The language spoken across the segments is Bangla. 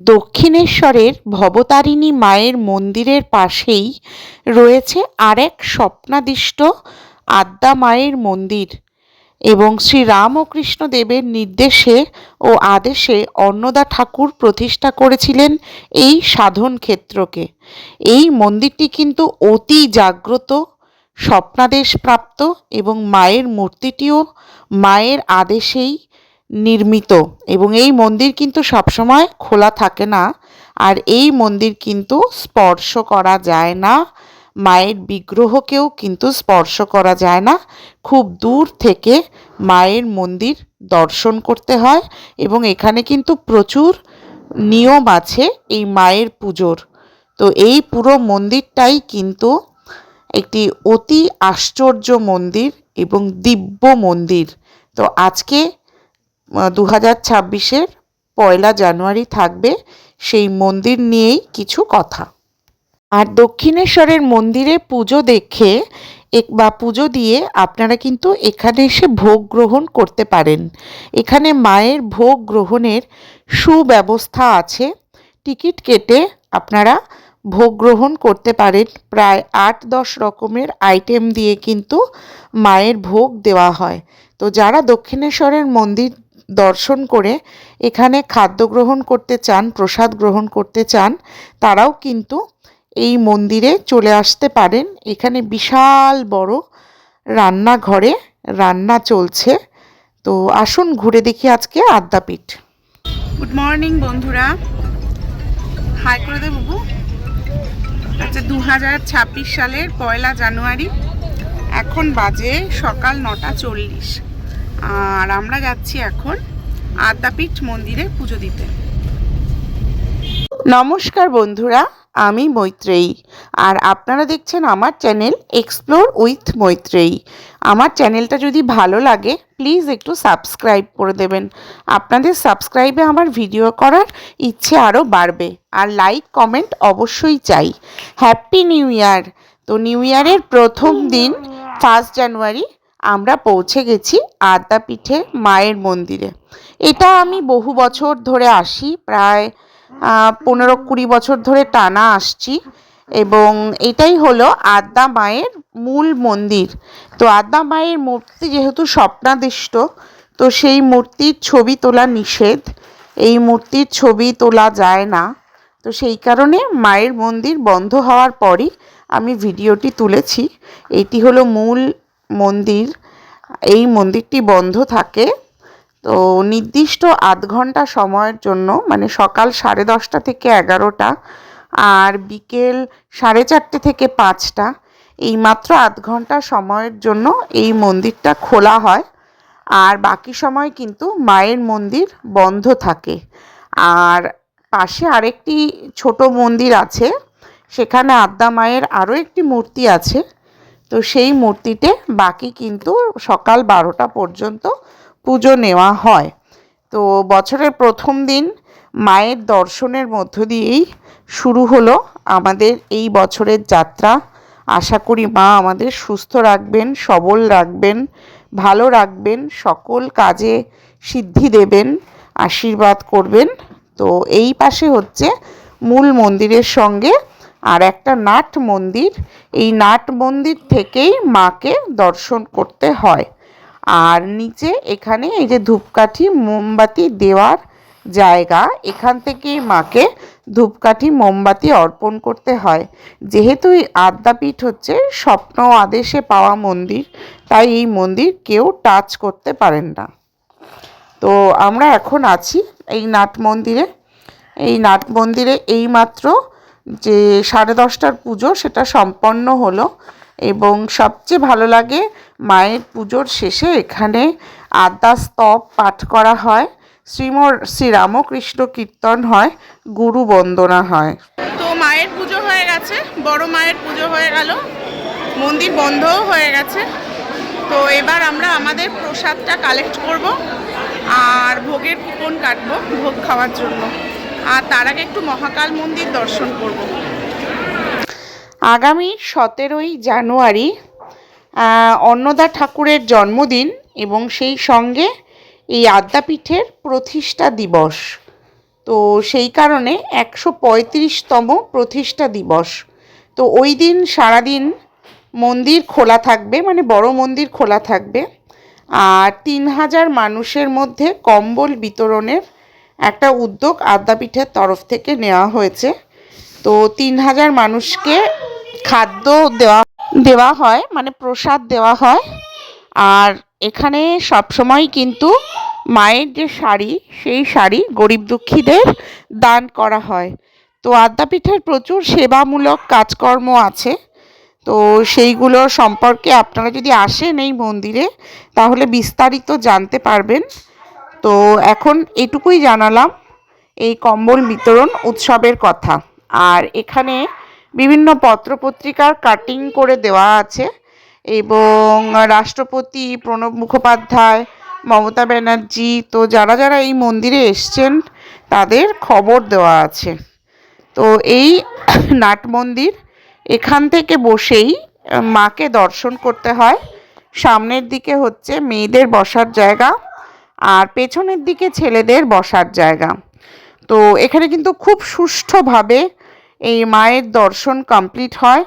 দক্ষিণেশ্বরের ভবতারিণী মায়ের মন্দিরের পাশেই রয়েছে আরেক স্বপ্নাদিষ্ট আদ্যা মায়ের মন্দির এবং শ্রী রাম ও কৃষ্ণ দেবের নির্দেশে ও আদেশে অন্নদা ঠাকুর প্রতিষ্ঠা করেছিলেন এই সাধন ক্ষেত্রকে। এই মন্দিরটি কিন্তু অতি জাগ্রত, স্বপ্নাদেশপ্রাপ্ত এবং মায়ের মূর্তিটিও মায়ের আদেশেই নির্মিত এবং এই মন্দির কিন্তু সবসময় খোলা থাকে না। আর এই মন্দির কিন্তু স্পর্শ করা যায় না, মায়ের বিগ্রহকেও কিন্তু স্পর্শ করা যায় না। খুব দূর থেকে মায়ের মন্দির দর্শন করতে হয় এবং এখানে কিন্তু প্রচুর নিয়ম আছে এই মায়ের পুজোর। তো এই পুরো মন্দিরটাই কিন্তু একটি অতি আশ্চর্য মন্দির এবং দিব্য মন্দির। তো আজকে 2026-এর 1 জানুয়ারি থাকবে সেই মন্দির নিয়েই কিছু কথা। আর দক্ষিণেশ্বরের মন্দিরে পুজো দেখে বা পুজো দিয়ে আপনারা কিন্তু এখানে এসে ভোগ গ্রহণ করতে পারেন। এখানে মায়ের ভোগ গ্রহণের সুব্যবস্থা আছে। টিকিট কেটে আপনারা ভোগ গ্রহণ করতে পারেন। প্রায় 8-10 রকমের আইটেম দিয়ে কিন্তু মায়ের ভোগ দেওয়া হয়। তো যারা দক্ষিণেশ্বরের মন্দির দর্শন করে এখানে খাদ্য গ্রহণ করতে চান, প্রসাদ গ্রহণ করতে চান, তারাও কিন্তু এই মন্দিরে চলে আসতে পারেন। এখানে বিশাল বড় রান্নাঘরে রান্না চলছে। তো আসুন ঘুরে দেখি আজকে আদ্যাপীঠ। গুড মর্নিং বন্ধুরা, হাই করে দে বাবু। আচ্ছা, 2026 সালের 1 জানুয়ারি, এখন বাজে সকাল 9:40 আর আমরা যাচ্ছি এখন আদ্যাপীঠ মন্দিরে পুজো দিতে। নমস্কার বন্ধুরা, আমি মৈত্রেয়ী আর আপনারা দেখছেন আমার চ্যানেল এক্সপ্লোর উইথ মৈত্রেয়ী। আমার চ্যানেলটা যদি ভালো লাগে প্লিজ একটু সাবস্ক্রাইব করে দেবেন। আপনাদের সাবস্ক্রাইবে আমার ভিডিও করার ইচ্ছে আরও বাড়বে। আর লাইক কমেন্ট অবশ্যই চাই। Happy new year. তো নিউ ইয়ারের প্রথম দিন 1 জানুয়ারি আমরা পৌঁছে গেছি আদ্যাপীঠে মায়ের মন্দিরে। এটা আমি বহু বছর ধরে আসি, প্রায় 15-20 বছর ধরে টানা আসছি এবং এটাই হলো আদ্যা মায়ের মূল মন্দির। তো আদ্যা মায়ের মূর্তি যেহেতু স্বপ্নাদিষ্ট, তো সেই মূর্তির ছবি তোলা নিষেধ, এই মূর্তির ছবি তোলা যায় না। তো সেই কারণে মায়ের মন্দির বন্ধ হওয়ার পরই আমি ভিডিওটি তুলেছি। এটি হলো মূল মন্দির। এই মন্দিরটি বন্ধ থাকে তো নির্দিষ্ট 8 ঘন্টা সময়ের জন্য, মানে সকাল 10:30 থেকে 11টা আর বিকেল 4:30 থেকে 5টা, এই মাত্র 8 ঘন্টা সময়ের জন্য এই মন্দিরটা খোলা হয়। আর বাকি সময় কিন্তু মায়ের মন্দির বন্ধ থাকে। আর পাশে আরেকটি ছোট মন্দির আছে, সেখানে আদ্যা মায়ের আরও একটি মূর্তি আছে। তো সেই মূর্তিতে বাকি কিন্তু সকাল 12টা পর্যন্ত পুজো নেওয়া হয়। তো বছরের প্রথম দিন মায়ের দর্শনের মধ্য দিয়েই শুরু হলো আমাদের এই বছরের যাত্রা। আশা করি মা আমাদের সুস্থ রাখবেন, সবল রাখবেন, ভালো রাখবেন, সকল কাজে সিদ্ধি দেবেন, আশীর্বাদ করবেন। তো এই পাশে হচ্ছে মূল মন্দিরের সঙ্গে আর একটা নাট মন্দির। এই নাট মন্দির থেকেই মাকে দর্শন করতে হয়। আর নিচে এখানে এই যে ধূপকাঠি মোমবাতি দেওয়ার জায়গা, এখান থেকেই মাকে ধূপকাঠি মোমবাতি অর্পণ করতে হয়। যেহেতু এই আদ্যাপীঠ হচ্ছে স্বপ্ন আদেশে পাওয়া মন্দির, তাই এই মন্দির কেউ টাচ করতে পারেন না। তো আমরা এখন আছি এই নাট মন্দিরে। এই নাট মন্দিরে এইমাত্র যে 10:30টার পুজো সেটা সম্পন্ন হলো এবং সবচেয়ে ভালো লাগে মায়ের পুজোর শেষে এখানে আদ্যা স্তব পাঠ করা হয়, শ্রী রামকৃষ্ণ কীর্তন হয়, গুরু বন্দনা হয়। তো মায়ের পুজো হয়ে গেছে, বড় মায়ের পুজো হয়ে গেল, মন্দির বন্ধও হয়ে গেছে। তো এবার আমরা আমাদের প্রসাদটা কালেক্ট করব আর ভোগের কুপন কাটবো ভোগ খাওয়ার জন্য। আর তার আগে একটু মহাকাল মন্দির দর্শন করব। আগামী 17 জানুয়ারি অন্নদা ঠাকুরের জন্মদিন এবং সেই সঙ্গে এই আদ্যাপীঠের প্রতিষ্ঠা দিবস। তো সেই কারণে 135তম প্রতিষ্ঠা দিবস। তো ওই দিন সারাদিন মন্দির খোলা থাকবে, মানে বড় মন্দির খোলা থাকবে। আর 3000 মানুষের মধ্যে কম্বল বিতরণের একটা উদ্যোগ আদ্যাপীঠের তরফ থেকে নেওয়া হয়েছে। তো 3000 মানুষকে খাদ্য দেওয়া হয়, মানে প্রসাদ দেওয়া হয়। আর এখানে সবসময় কিন্তু মায়ের যে শাড়ি, সেই শাড়ি গরিব দুঃখীদের দান করা হয়। তো আদ্যাপীঠের প্রচুর সেবামূলক কাজকর্ম আছে। তো সেইগুলো সম্পর্কে আপনারা যদি আসেন এই মন্দিরে তাহলে বিস্তারিত জানতে পারবেন। তো এখন এটুকুই জানালাম এই কম্বল বিতরণ উৎসবের কথা। আর এখানে বিভিন্ন পত্রপত্রিকার কাটিং করে দেওয়া আছে এবং রাষ্ট্রপতি প্রণব মুখোপাধ্যায়, মমতা ব্যানার্জি, তো যারা যারা এই মন্দিরে এসছেন তাদের খবর দেওয়া আছে। তো এই নাট মন্দির, এখান থেকে বসেই মাকে দর্শন করতে হয়। সামনের দিকে হচ্ছে মেয়েদের বসার জায়গা আর পেছনের দিকে ছেলেদের বসার জায়গা। তো এখানে কিন্তু খুব সুষ্ঠুভাবে এই মায়ের দর্শন কমপ্লিট হয়।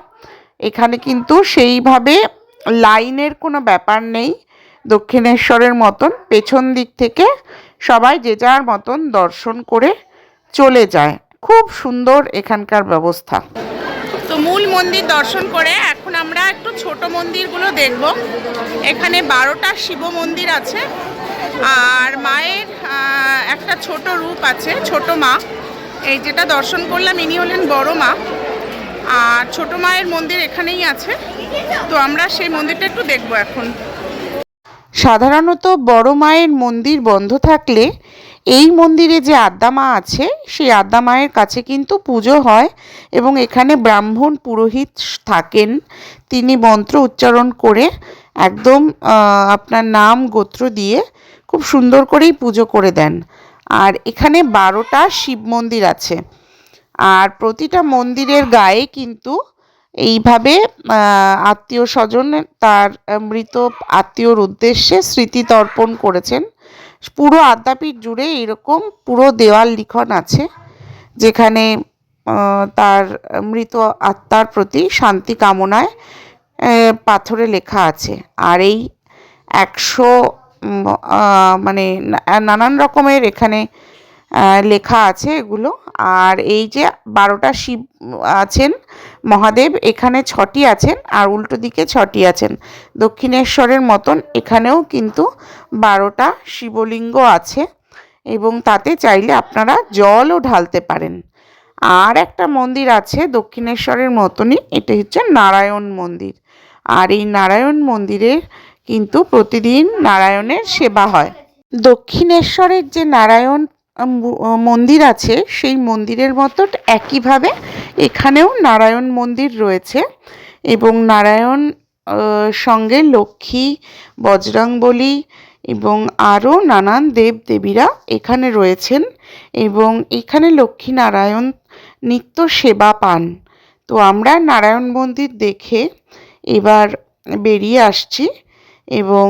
এখানে কিন্তু সেইভাবে লাইনের কোনো ব্যাপার নেই দক্ষিণেশ্বরের মতন। পেছন দিক থেকে সবাই যে যার মতন দর্শন করে চলে যায়। খুব সুন্দর এখানকার ব্যবস্থা। তো মূল মন্দির দর্শন করে এখন আমরা একটু ছোট মন্দিরগুলো দেখব। এখানে 12টা শিব মন্দির আছে আর মায়ের একটা ছোট রূপ আছে, ছোট মা। এই যেটা দর্শন করলাম ইনি হলেন বড় মা, আর ছোট মায়ের মন্দির এখানেই আছে। তো আমরা সেই মন্দিরটা একটু দেখব এখন। সাধারণত বড় মায়ের মন্দির বন্ধ থাকলে এই মন্দিরে যে আদ্যা মা আছে সেই আদ্যা মায়ের কাছে কিন্তু পুজো হয় এবং এখানে ব্রাহ্মণ পুরোহিত থাকেন। তিনি মন্ত্র উচ্চারণ করে একদম আপনার নাম গোত্র দিয়ে খুব সুন্দর করেই পুজো করে দেন। আর এখানে 12টা শিব মন্দির আছে আর প্রতিটা মন্দিরের গায়ে কিন্তু এইভাবে আত্মীয় স্বজন তার মৃত আত্মীয়র উদ্দেশ্যে স্মৃতি তর্পণ করেছেন। পুরো আদ্যাপীঠ জুড়ে এরকম পুরো দেওয়াল লিখন আছে যেখানে তার মৃত আত্মার প্রতি শান্তি কামনায় পাথরে লেখা আছে। আর এই 100 মানে নানান রকমের এখানে লেখা আছে এগুলো। আর এই যে 12টা শিব আছেন মহাদেব, এখানে 6টি আছেন আর উল্টো দিকে 6টি আছেন। দক্ষিণেশ্বরের মতন এখানেও কিন্তু 12টা শিবলিঙ্গ আছে এবং তাতে চাইলে আপনারা জলও ঢালতে পারেন। আর একটা মন্দির আছে দক্ষিণেশ্বরের মতনই, এটা হচ্ছে নারায়ণ মন্দির। আর এই নারায়ণ মন্দিরের কিন্তু প্রতিদিন নারায়ণের সেবা হয়। দক্ষিণেশ্বরের যে নারায়ণ মন্দির আছে সেই মন্দিরের মতো একইভাবে এখানেও নারায়ণ মন্দির রয়েছে এবং নারায়ণ সঙ্গে লক্ষ্মী, বজরংবলী এবং আরও নানান দেব দেবীরা এখানে রয়েছেন এবং এখানে লক্ষ্মী নারায়ণ নিত্য সেবা পান। তো আমরা নারায়ণ মন্দির দেখে এবার বেরিয়ে আসছি এবং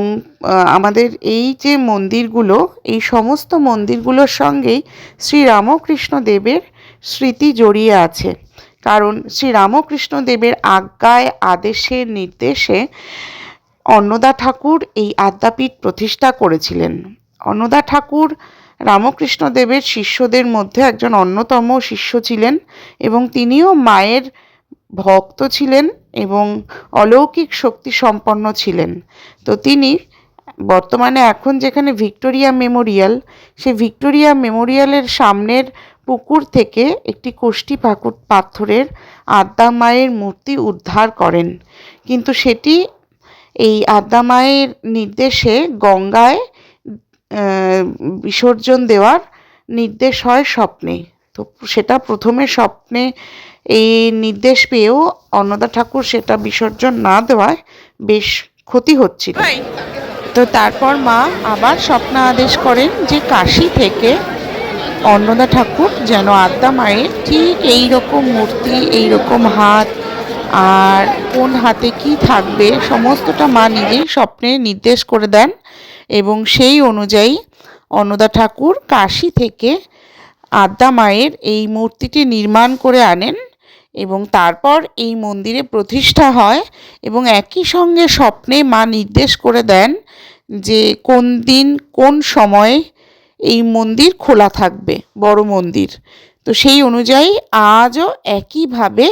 আমাদের এই যে মন্দিরগুলো, এই সমস্ত মন্দিরগুলোর সঙ্গেই শ্রীরামকৃষ্ণ দেবের স্মৃতি জড়িয়ে আছে। কারণ শ্রীরামকৃষ্ণ দেবের আজ্ঞায়, আদেশে, নির্দেশে অন্নদা ঠাকুর এই আদ্যাপীঠ প্রতিষ্ঠা করেছিলেন। অন্নদা ঠাকুর রামকৃষ্ণ দেবের শিষ্যদের মধ্যে একজন অন্যতম শিষ্য ছিলেন এবং তিনিও মায়ের ভক্ত ছিলেন এবং অলৌকিক শক্তি সম্পন্ন ছিলেন। তো তিনি বর্তমানে এখন যেখানে ভিক্টোরিয়া মেমোরিয়াল, সেই ভিক্টোরিয়া মেমোরিয়ালের সামনের পুকুর থেকে একটি কোষ্ঠী পাথরের আদ্যা মায়ের মূর্তি উদ্ধার করেন, কিন্তু সেটি এই আদ্যা মায়ের নির্দেশে গঙ্গায় বিসর্জন দেওয়ার নির্দেশ হয় স্বপ্নে। তো সেটা প্রথমে স্বপ্নে এই নির্দেশ পেয়েও অন্নদা ঠাকুর সেটা বিসর্জন না দেওয়ায় বেশ ক্ষতি হচ্ছিল। তো তারপর মা আবার স্বপ্ন আদেশ করেন যে কাশী থেকে অন্নদা ঠাকুর যেন আদ্যা মায়ের ঠিক এই রকম মূর্তি, এই রকম হাত আর কোন হাতে কি থাকবে সমস্তটা মা নিজেই স্বপ্নে নির্দেশ করে দেন এবং সেই অনুযায়ী অন্নদা ঠাকুর কাশী থেকে আদ্যা মায়ের এই মূর্তিটি নির্মাণ করে আনেন এবং তারপর এই মন্দিরে প্রতিষ্ঠা হয় এবং একই সঙ্গে স্বপ্নে মা নির্দেশ করে দেন যে কোন দিন কোন সময়ে এই মন্দির খোলা থাকবে, বড় মন্দির। তো সেই অনুযায়ী আজও একইভাবে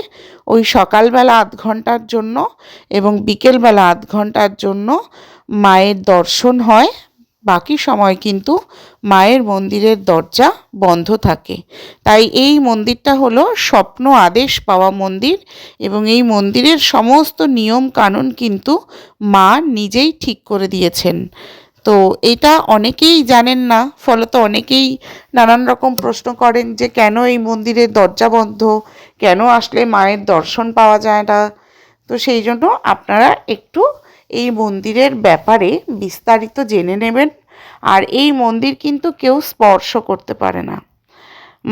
ওই সকালবেলা ০.৫ ঘন্টার জন্য এবং বিকেলবেলা ০.৫ ঘন্টার জন্য মায়ের দর্শন হয়। বাকি সময় কিন্তু মায়ের মন্দিরের দরজা বন্ধ থাকে। তাই এই মন্দিরটা হলো স্বপ্ন আদেশ পাওয়া মন্দির এবং এই মন্দিরের সমস্ত নিয়ম কানুন কিন্তু মা নিজেই ঠিক করে দিয়েছেন। তো এটা অনেকেই জানেন না, ফলত অনেকেই নানান রকম প্রশ্ন করেন যে কেন এই মন্দিরের দরজা বন্ধ, কেন আসলে মায়ের দর্শন পাওয়া যায় না। তো সেই জন্য আপনারা একটু এই মন্দিরের ব্যাপারে বিস্তারিত জেনে নেবেন। আর এই মন্দির কিন্তু কেউ স্পর্শ করতে পারে না,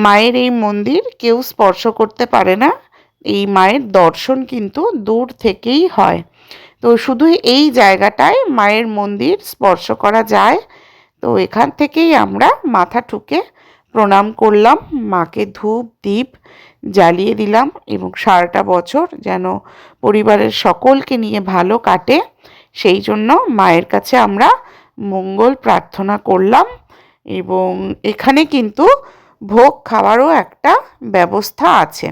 মায়ের এই মন্দির কেউ স্পর্শ করতে পারে না। এই মায়ের দর্শন কিন্তু দূর থেকেই হয়। তো শুধু এই জায়গাটায় মায়ের মন্দির স্পর্শ করা যায়। তো এখান থেকেই আমরা মাথা ঠুকে প্রণাম করলাম, মাকে ধূপ দ্বীপ জ্বালিয়ে দিলাম এবং সারাটা বছর যেন পরিবারের সকলকে নিয়ে ভালো কাটে সেই জন্য মায়ের কাছে আমরা মঙ্গল প্রার্থনা করলাম। এবং এখানে কিন্তু ভোগ খাওয়ারও একটা ব্যবস্থা আছে।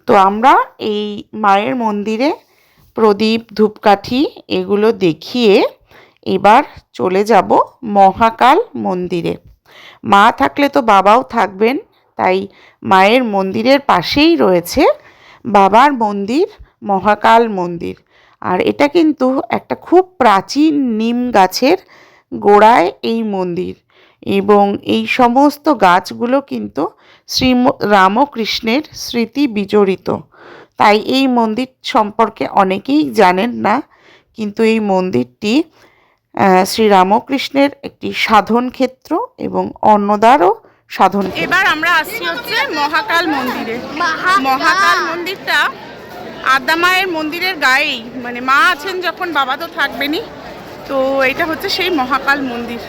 তো আমরা এই মায়ের মন্দিরে প্রদীপ ধূপকাঠি এগুলো দেখিয়ে এবার চলে যাব মহাকাল মন্দিরে। মা থাকলে তো বাবাও থাকবেন, তাই মায়ের মন্দিরের পাশেই রয়েছে বাবার মন্দির, মহাকাল মন্দির। আর এটা কিন্তু একটা খুব প্রাচীন নিম গাছের গোড়ায় এই মন্দির এবং এই সমস্ত গাছগুলো কিন্তু শ্রী রামকৃষ্ণের স্মৃতি বিজড়িত। তাই এই মন্দির সম্পর্কে অনেকেই জানেন না, কিন্তু এই মন্দিরটি শ্রী রামকৃষ্ণের একটি সাধন ক্ষেত্র এবং অন্নদারও সাধন। এবার আমরা আসছি হচ্ছে মহাকাল মন্দিরে। মহাকাল মন্দিরটা আদ্যা মায়ের মন্দিরের গায়েই, মানে মা আছেন যখন বাবা তো থাকবেনই। তো এটা হচ্ছে সেই মহাকাল মন্দির।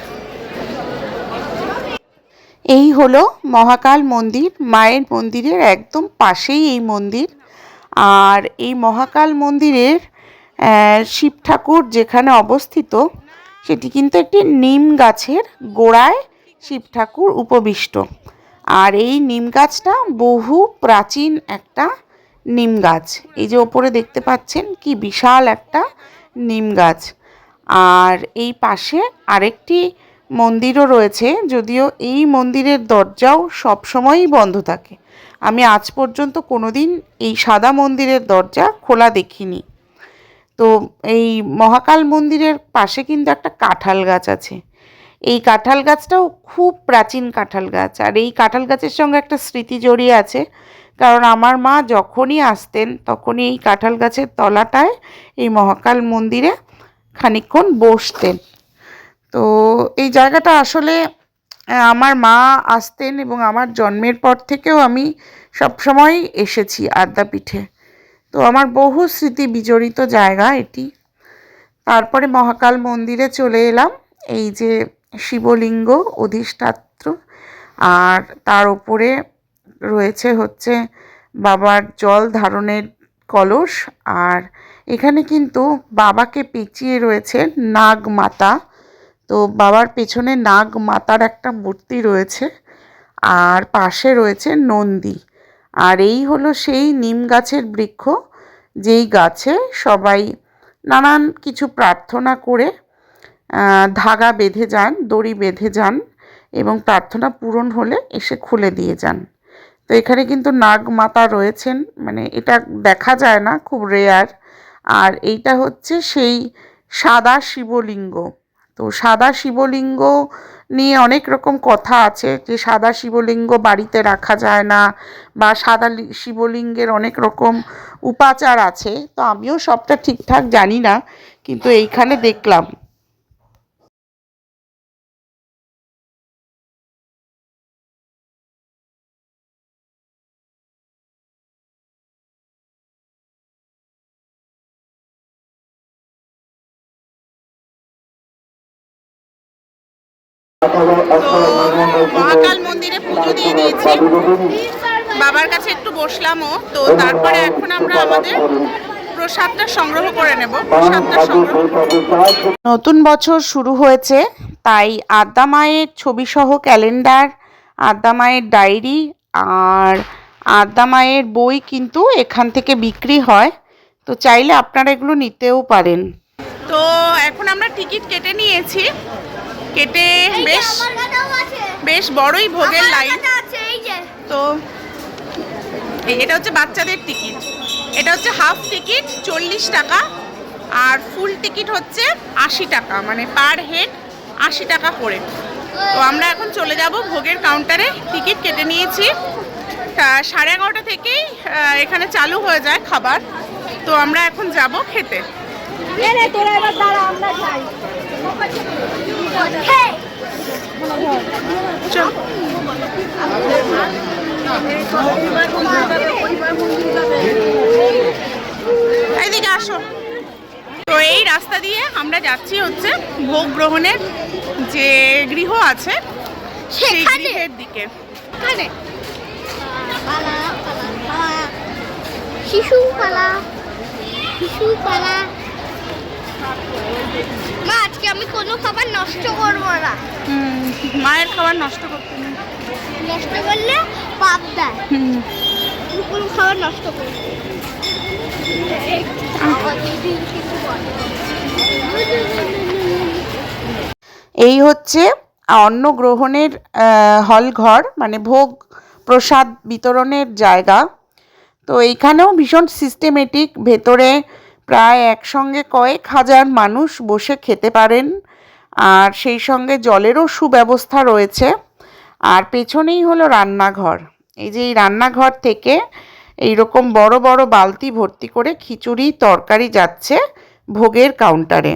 এই হলো মহাকাল মন্দির, মায়ের মন্দিরের একদম পাশেই এই মন্দির। আর এই মহাকাল মন্দিরের শিব ঠাকুর যেখানে অবস্থিত সেটি কিন্তু একটি নিম গাছের গোড়ায় শিব ঠাকুর উপবিষ্ট। আর এই নিম গাছটা বহু প্রাচীন একটা নিম গাছ। এই যে ওপরে দেখতে পাচ্ছেন কি বিশাল একটা নিম গাছ। আর এই পাশে আরেকটি মন্দিরও রয়েছে, যদিও এই মন্দিরের দরজাও সবসময়ই বন্ধ থাকে। আমি আজ পর্যন্ত কোনো দিন এই সাদা মন্দিরের দরজা খোলা দেখিনি। তো এই মহাকাল মন্দিরের পাশে কিন্তু একটা কাঁঠাল গাছ আছে। এই কাঁঠাল গাছটাও খুব প্রাচীন কাঁঠাল গাছ। আর এই কাঁঠাল গাছের সঙ্গে একটা স্মৃতি জড়িয়ে আছে, কারণ আমার মা যখনই আসতেন তখনই এই কাঁঠাল গাছের তলাটায় এই মহাকাল মন্দিরে খানিকক্ষণ বসতেন। তো এই জায়গাটা আসলে আমার মা আসতেন এবং আমার জন্মের পর থেকেও আমি সবসময় এসেছি আদ্যাপীঠে। তো আমার বহু স্মৃতি বিজড়িত জায়গা এটি। তারপরে মহাকাল মন্দিরে চলে এলাম। এই যে শিবলিঙ্গ অধিষ্ঠাত্র, আর তার উপরে রয়েছে হচ্ছে বাবার জল ধারণের কলস। আর এখানে কিন্তু বাবাকে পেঁচিয়ে রয়েছে নাগ মাতা। তো বাবার পেছনে নাগ মাতার একটা মূর্তি রয়েছে আর পাশে রয়েছে নন্দী। আর এই হলো সেই নিম গাছের বৃক্ষ, যেই গাছে সবাই নানান কিছু প্রার্থনা করে ধাগা বেঁধে যান, দড়ি বেঁধে যান এবং প্রার্থনা পূরণ হলে এসে খুলে দিয়ে যান। তো এখানে কিন্তু নাগ মাতা রয়েছেন, মানে এটা দেখা যায় না, খুব রেয়ার। আর এইটা হচ্ছে সেই সাদা শিবলিঙ্গ। তো সাদা শিবলিঙ্গ নিয়ে অনেক রকম কথা আছে, যে সাদা শিবলিঙ্গ বাড়িতে রাখা যায় না বা সাদা শিবলিঙ্গের অনেক রকম উপাচার আছে। তো আমিও সবটা ঠিকঠাক জানি না, কিন্তু এইখানে দেখলাম। তো মহাকাল মন্দিরে পুজো দিয়ে দিয়েছি, বাবার কাছে একটু বসলামও। তো তারপরে এখন আমরা আমাদের প্রসাদটা সংগ্রহ করে নেব। নতুন বছর শুরু হয়েছে, তাই আদ্যা মায়ের ছবিসহ ক্যালেন্ডার, আদ্যা মায়ের ডায়েরি আর আদ্যা মায়ের বই কিন্তু এখান থেকে বিক্রি হয়। তো চাইলে আপনারা এগুলো নিতেও পারেন। তো এখন আমরা টিকিট কেটে নিয়েছি, কেটে বেশ বড়ই ভোগের লাইন। তো এটা হচ্ছে বাচ্চাদের টিকিট, এটা হচ্ছে হাফ টিকিট 40 টাকা, আর ফুল টিকিট হচ্ছে 80 টাকা, মানে পার হেড 80 টাকা করে। তো আমরা এখন চলে যাব ভোগের কাউন্টারে। টিকিট কেটে নিয়েছি, 11:30 থেকেই এখানে চালু হয়ে যায় খাবার। তো আমরা এখন যাব খেতে। চল এইদিকে আসো। তো এই রাস্তা দিয়ে আমরা যাচ্ছি হচ্ছে ভোগ গ্রহণের যে গৃহ আছে সেই গৃহের দিকে। মা, আজকে আমি কোনো খাবার নষ্ট করবো না। মায়ের খাবার নষ্ট করতে নেই, নষ্ট করলে পাপ দেয়। কোনো খাবার নষ্ট করবো। এই হচ্ছে অন্ন গ্রহণের হল ঘর, মানে ভোগ প্রসাদ বিতরণের জায়গা। তো এইখানেও ভীষণ সিস্টেমেটিক, ভেতরে প্রায় একসঙ্গে কয়েক হাজার মানুষ বসে খেতে পারেন, আর সেই সঙ্গে জলেরও সুব্যবস্থা রয়েছে। আর পেছনেই হলো রান্নাঘর। এই যে এই রান্নাঘর থেকে এইরকম বড় বড় বালতি ভর্তি করে খিচুড়ি তরকারি যাচ্ছে ভোগের কাউন্টারে।